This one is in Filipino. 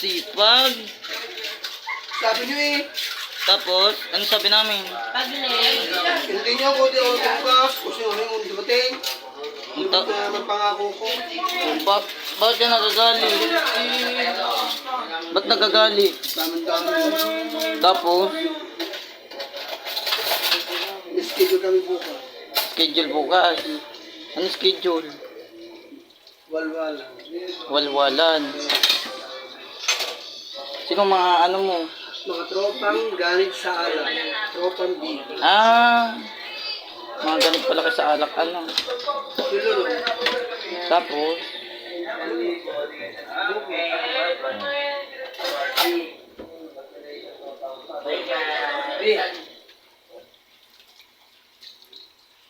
Sipag. Sabi niyo eh. Tapos, ano sabi namin? Paglig. Hindi niyo ako di ako tugas. Kung sino rin yung dumating. Hindi Ta- na naman pangako ko. Bakit ka nagagali? Ba't nagagali? Dami-dami. Tapos, Schedule kami bukas. schedule bukas. Ano schedule? Walwala. Walwalan. Sino mga ano mo? Mga tropang ganit sa alak. Tropang bigo. Ah, mga ganit pala kayo sa alak ano. Silo lang. Tapos, Eh,